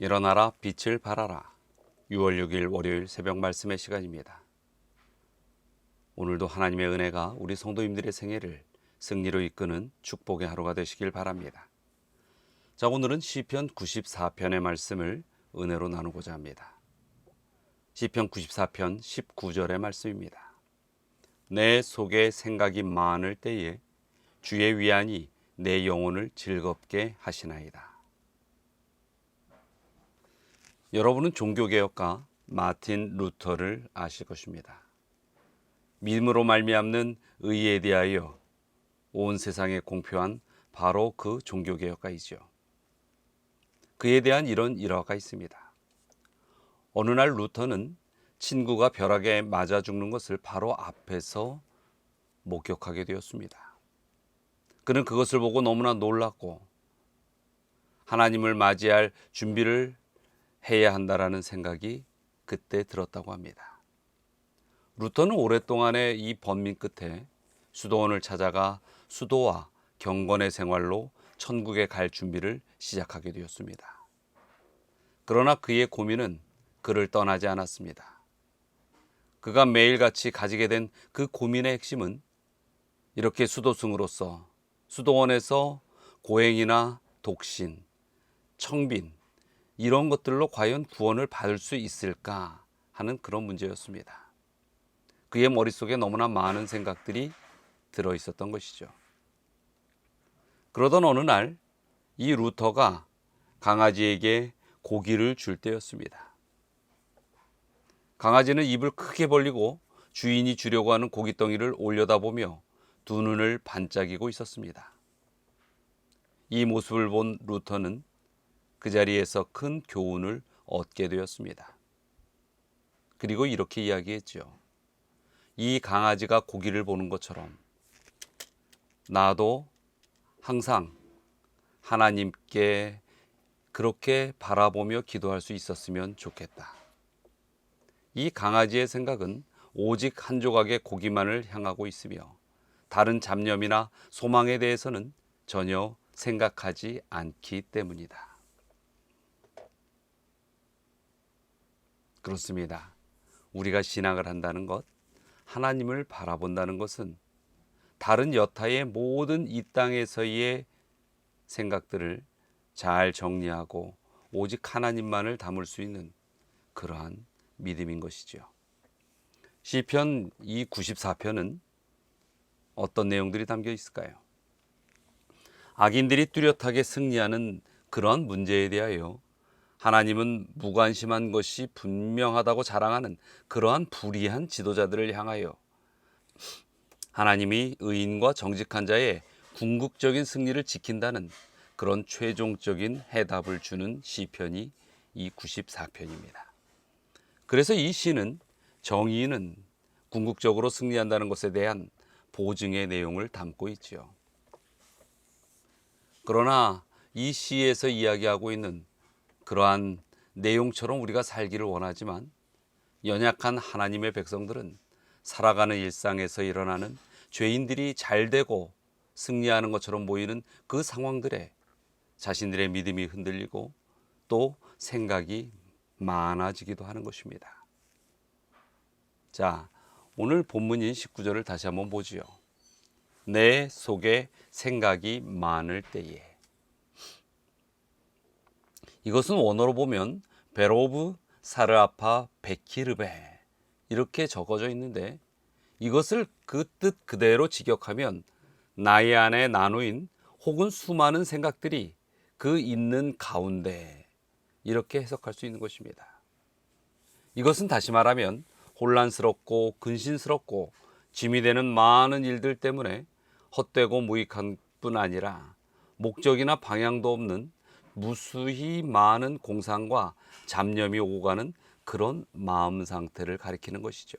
일어나라 빛을 발하라. 6월 6일 월요일 새벽 말씀의 시간입니다. 오늘도 하나님의 은혜가 우리 성도님들의 생애를 승리로 이끄는 축복의 하루가 되시길 바랍니다. 자, 오늘은 시편 94편의 말씀을 은혜로 나누고자 합니다. 시편 94편 19절의 말씀입니다. 내 속에 생각이 많을 때에 주의 위안이 내 영혼을 즐겁게 하시나이다. 여러분은 종교개혁가 마틴 루터를 아실 것입니다. 믿음으로 말미암는 의에 대하여 온 세상에 공표한 바로 그 종교개혁가이죠. 그에 대한 이런 일화가 있습니다. 어느 날 루터는 친구가 벼락에 맞아 죽는 것을 바로 앞에서 목격하게 되었습니다. 그는 그것을 보고 너무나 놀랐고 하나님을 맞이할 준비를 해야 한다라는 생각이 그때 들었다고 합니다. 루터는 오랫동안의 이 번민 끝에 수도원을 찾아가 수도와 경건의 생활로 천국에 갈 준비를 시작하게 되었습니다. 그러나 그의 고민은 그를 떠나지 않았습니다. 그가 매일같이 가지게 된 그 고민의 핵심은 이렇게 수도승으로서 수도원에서 고행이나 독신, 청빈 이런 것들로 과연 구원을 받을 수 있을까 하는 그런 문제였습니다. 그의 머릿속에 너무나 많은 생각들이 들어있었던 것이죠. 그러던 어느 날 이 루터가 강아지에게 고기를 줄 때였습니다. 강아지는 입을 크게 벌리고 주인이 주려고 하는 고깃덩이를 올려다보며 두 눈을 반짝이고 있었습니다. 이 모습을 본 루터는 그 자리에서 큰 교훈을 얻게 되었습니다. 그리고 이렇게 이야기했죠. 이 강아지가 고기를 보는 것처럼 나도 항상 하나님께 그렇게 바라보며 기도할 수 있었으면 좋겠다. 이 강아지의 생각은 오직 한 조각의 고기만을 향하고 있으며 다른 잡념이나 소망에 대해서는 전혀 생각하지 않기 때문이다. 그렇습니다. 우리가 신앙을 한다는 것, 하나님을 바라본다는 것은 다른 여타의 모든 이 땅에서의 생각들을 잘 정리하고 오직 하나님만을 담을 수 있는 그러한 믿음인 것이죠. 시편 이 94편은 어떤 내용들이 담겨 있을까요? 악인들이 뚜렷하게 승리하는 그런 문제에 대하여 하나님은 무관심한 것이 분명하다고 자랑하는 그러한 불의한 지도자들을 향하여 하나님이 의인과 정직한 자의 궁극적인 승리를 지킨다는 그런 최종적인 해답을 주는 시편이 이 94편입니다. 그래서 이 시는 정의는 궁극적으로 승리한다는 것에 대한 보증의 내용을 담고 있죠. 그러나 이 시에서 이야기하고 있는 그러한 내용처럼 우리가 살기를 원하지만 연약한 하나님의 백성들은 살아가는 일상에서 일어나는 죄인들이 잘되고 승리하는 것처럼 보이는 그 상황들에 자신들의 믿음이 흔들리고 또 생각이 많아지기도 하는 것입니다. 자, 오늘 본문인 19절을 다시 한번 보지요. 내 속에 생각이 많을 때에. 이것은 원어로 보면 베로브 사르아파 베키르베 이렇게 적어져 있는데 이것을 그 뜻 그대로 직역하면 나의 안에 나누인 혹은 수많은 생각들이 그 있는 가운데 이렇게 해석할 수 있는 것입니다. 이것은 다시 말하면 혼란스럽고 근심스럽고 짐이 되는 많은 일들 때문에 헛되고 무익한 뿐 아니라 목적이나 방향도 없는 무수히 많은 공상과 잡념이 오고 가는 그런 마음 상태를 가리키는 것이죠.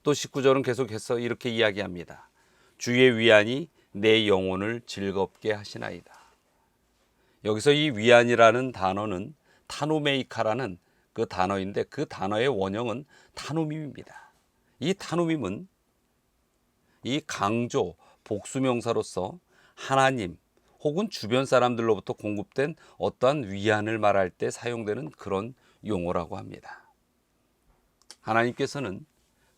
또 19절은 계속해서 이렇게 이야기합니다. 주의 위안이 내 영혼을 즐겁게 하시나이다. 여기서 이 위안이라는 단어는 타누메이카라는 그 단어인데 그 단어의 원형은 타누밈입니다. 이 타누밈은 이 강조 복수명사로서 하나님 혹은 주변 사람들로부터 공급된 어떠한 위안을 말할 때 사용되는 그런 용어라고 합니다. 하나님께서는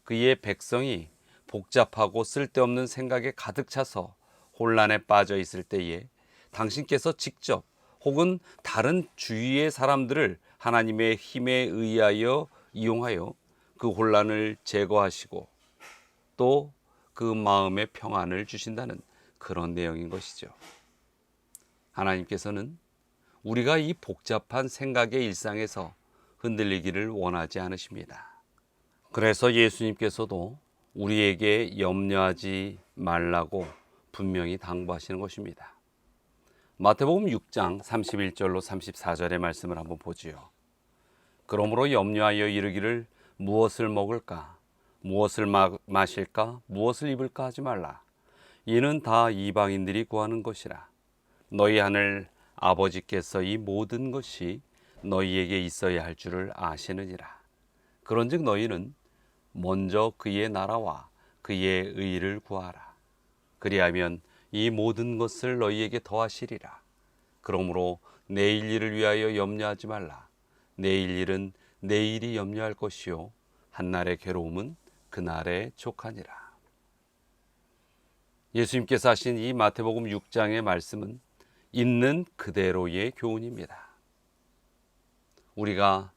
그의 백성이 복잡하고 쓸데없는 생각에 가득 차서 혼란에 빠져 있을 때에 당신께서 직접 혹은 다른 주위의 사람들을 하나님의 힘에 의하여 이용하여 그 혼란을 제거하시고 또 그 마음의 평안을 주신다는 그런 내용인 것이죠. 하나님께서는 우리가 이 복잡한 생각의 일상에서 흔들리기를 원하지 않으십니다. 그래서 예수님께서도 우리에게 염려하지 말라고 분명히 당부하시는 것입니다. 마태복음 6장 31절로 34절의 말씀을 한번 보지요. 그러므로 염려하여 이르기를 무엇을 먹을까? 무엇을 마실까? 무엇을 입을까 하지 말라. 이는 다 이방인들이 구하는 것이라. 너희 하늘 아버지께서 이 모든 것이 너희에게 있어야 할 줄을 아시느니라. 그런즉 너희는 먼저 그의 나라와 그의 의를 구하라. 그리하면 이 모든 것을 너희에게 더하시리라. 그러므로 내일 일을 위하여 염려하지 말라. 내일 일은 내일이 염려할 것이요 한날의 괴로움은 그날에 족하니라. 예수님께서 하신 이 마태복음 6장의 말씀은 있는 그대로의 교훈입니다. 우리가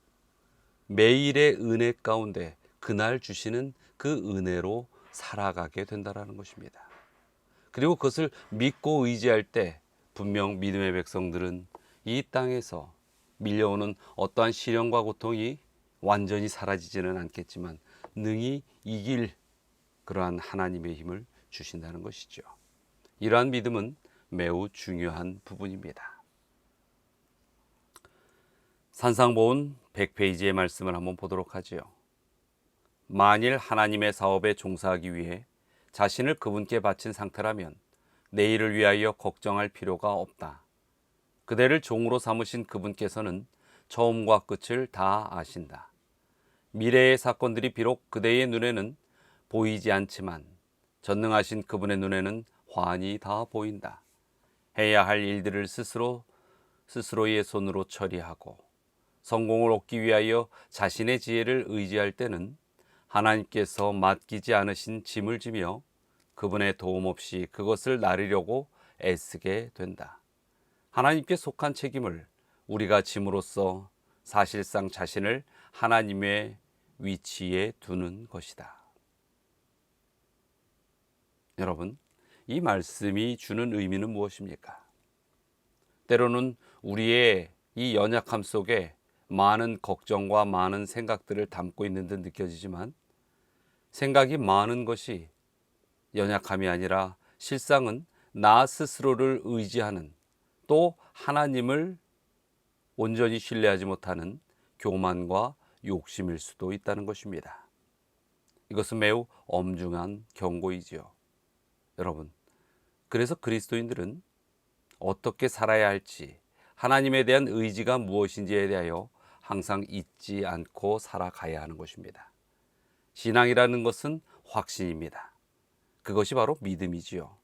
매일의 은혜 가운데 그날 주시는 그 은혜로 살아가게 된다는 것입니다. 그리고 그것을 믿고 의지할 때 분명 믿음의 백성들은 이 땅에서 밀려오는 어떠한 시련과 고통이 완전히 사라지지는 않겠지만 능히 이길 그러한 하나님의 힘을 주신다는 것이죠. 이러한 믿음은 매우 중요한 부분입니다. 산상보훈 100페이지의 말씀을 한번 보도록 하지요. 만일 하나님의 사업에 종사하기 위해 자신을 그분께 바친 상태라면 내일을 위하여 걱정할 필요가 없다. 그대를 종으로 삼으신 그분께서는 처음과 끝을 다 아신다. 미래의 사건들이 비록 그대의 눈에는 보이지 않지만 전능하신 그분의 눈에는 환히 다 보인다. 해야 할 일들을 스스로의 손으로 처리하고 성공을 얻기 위하여 자신의 지혜를 의지할 때는 하나님께서 맡기지 않으신 짐을 지며 그분의 도움 없이 그것을 나르려고 애쓰게 된다. 하나님께 속한 책임을 우리가 짐으로써 사실상 자신을 하나님의 위치에 두는 것이다. 여러분, 이 말씀이 주는 의미는 무엇입니까? 때로는 우리의 이 연약함 속에 많은 걱정과 많은 생각들을 담고 있는 듯 느껴지지만 생각이 많은 것이 연약함이 아니라 실상은 나 스스로를 의지하는 또 하나님을 온전히 신뢰하지 못하는 교만과 욕심일 수도 있다는 것입니다. 이것은 매우 엄중한 경고이지요. 여러분, 그래서 그리스도인들은 어떻게 살아야 할지 하나님에 대한 의지가 무엇인지에 대하여 항상 잊지 않고 살아가야 하는 것입니다. 신앙이라는 것은 확신입니다. 그것이 바로 믿음이지요.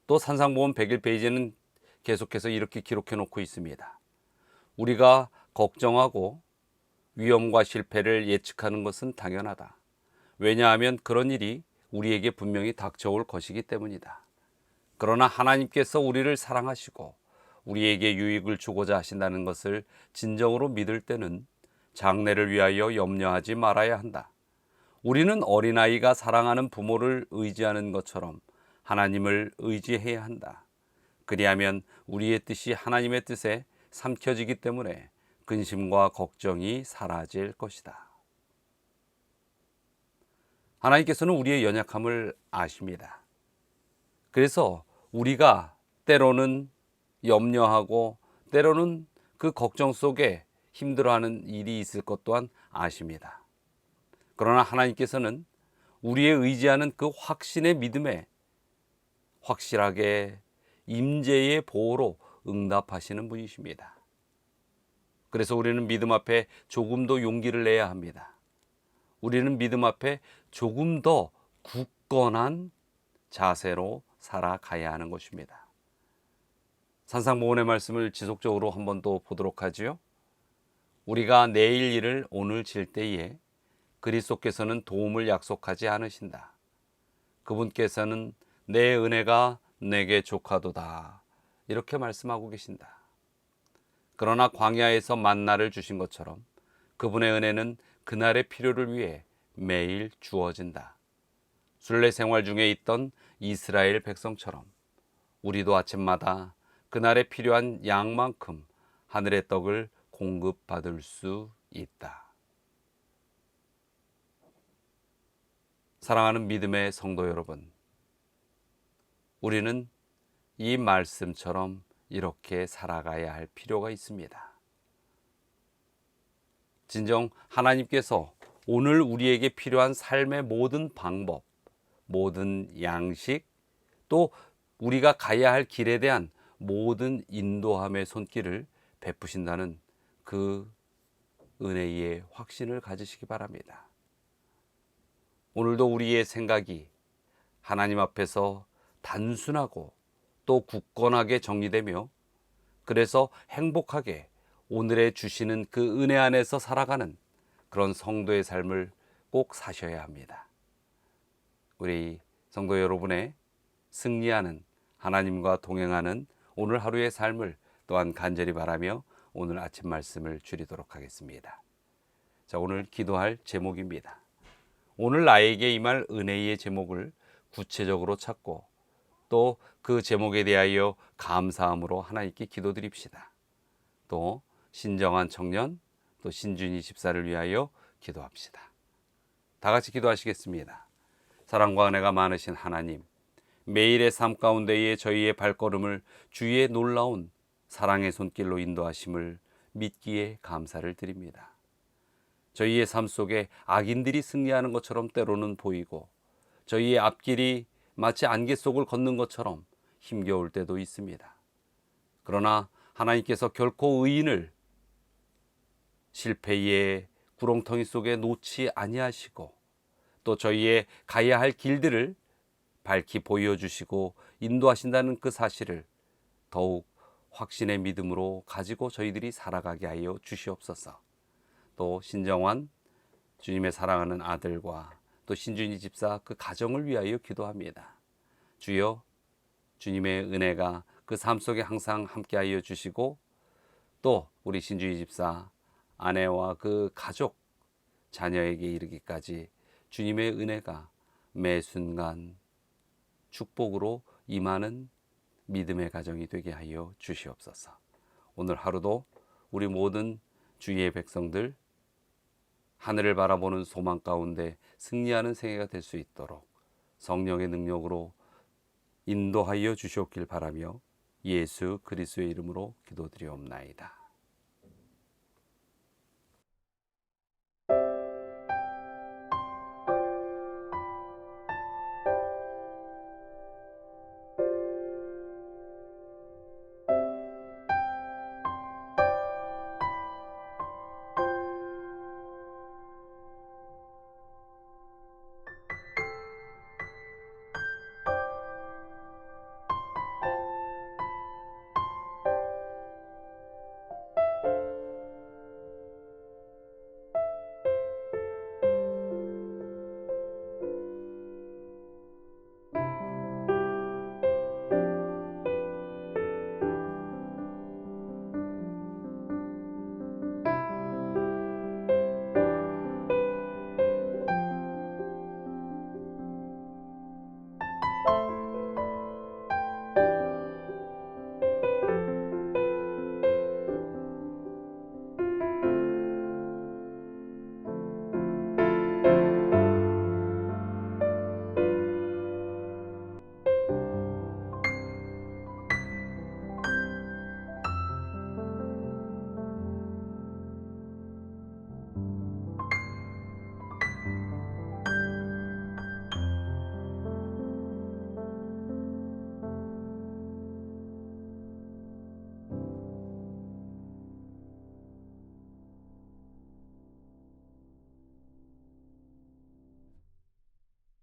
또 산상보훈 101페이지는 계속해서 이렇게 기록해 놓고 있습니다. 우리가 걱정하고 위험과 실패를 예측하는 것은 당연하다. 왜냐하면 그런 일이 우리에게 분명히 닥쳐올 것이기 때문이다. 그러나 하나님께서 우리를 사랑하시고 우리에게 유익을 주고자 하신다는 것을 진정으로 믿을 때는 장래를 위하여 염려하지 말아야 한다. 우리는 어린아이가 사랑하는 부모를 의지하는 것처럼 하나님을 의지해야 한다. 그리하면 우리의 뜻이 하나님의 뜻에 삼켜지기 때문에 근심과 걱정이 사라질 것이다. 하나님께서는 우리의 연약함을 아십니다. 그래서 우리가 때로는 염려하고 때로는 그 걱정 속에 힘들어하는 일이 있을 것 또한 아십니다. 그러나 하나님께서는 우리의 의지하는 그 확신의 믿음에 확실하게 임재의 보호로 응답하시는 분이십니다. 그래서 우리는 믿음 앞에 조금 더 용기를 내야 합니다. 우리는 믿음 앞에 조금 더 굳건한 자세로 살아가야 하는 것입니다. 산상보훈의 말씀을 지속적으로 한번 또 보도록 하지요. 우리가 내일 일을 오늘 질 때에 그리스도께서는 도움을 약속하지 않으신다. 그분께서는 내 은혜가 내게 족하도다. 이렇게 말씀하고 계신다. 그러나 광야에서 만나를 주신 것처럼 그분의 은혜는 그날의 필요를 위해 매일 주어진다. 순례 생활 중에 있던 이스라엘 백성처럼 우리도 아침마다 그날에 필요한 양만큼 하늘의 떡을 공급받을 수 있다. 사랑하는 믿음의 성도 여러분, 우리는 이 말씀처럼 이렇게 살아가야 할 필요가 있습니다. 진정 하나님께서 오늘 우리에게 필요한 삶의 모든 방법, 모든 양식, 또 우리가 가야 할 길에 대한 모든 인도함의 손길을 베푸신다는 그 은혜의 확신을 가지시기 바랍니다. 오늘도 우리의 생각이 하나님 앞에서 단순하고 또 굳건하게 정리되며 그래서 행복하게 오늘에 주시는 그 은혜 안에서 살아가는 그런 성도의 삶을 꼭 사셔야 합니다. 우리 성도 여러분의 승리하는 하나님과 동행하는 오늘 하루의 삶을 또한 간절히 바라며 오늘 아침 말씀을 줄이도록 하겠습니다. 자, 오늘 기도할 제목입니다. 오늘 나에게 임할 은혜의 제목을 구체적으로 찾고 또 그 제목에 대하여 감사함으로 하나님께 기도드립시다. 또 신정한 청년, 또 신준이 집사를 위하여 기도합시다. 다 같이 기도하시겠습니다. 사랑과 은혜가 많으신 하나님, 매일의 삶 가운데에 저희의 발걸음을 주의 놀라운 사랑의 손길로 인도하심을 믿기에 감사를 드립니다. 저희의 삶 속에 악인들이 승리하는 것처럼 때로는 보이고 저희의 앞길이 마치 안개 속을 걷는 것처럼 힘겨울 때도 있습니다. 그러나 하나님께서 결코 의인을 실패의 구렁텅이 속에 놓지 아니하시고 또 저희의 가야 할 길들을 밝히 보여주시고 인도하신다는 그 사실을 더욱 확신의 믿음으로 가지고 저희들이 살아가게 하여 주시옵소서. 또 신정환 주님의 사랑하는 아들과 또 신준이 집사 그 가정을 위하여 기도합니다. 주여, 주님의 은혜가 그 삶 속에 항상 함께하여 주시고 또 우리 신준이 집사 아내와 그 가족 자녀에게 이르기까지 주님의 은혜가 매 순간 축복으로 임하는 믿음의 가정이 되게 하여 주시옵소서. 오늘 하루도 우리 모든 주의 백성들 하늘을 바라보는 소망 가운데 승리하는 생애가 될 수 있도록 성령의 능력으로 인도하여 주시옵길 바라며 예수 그리스도의 이름으로 기도드리옵나이다.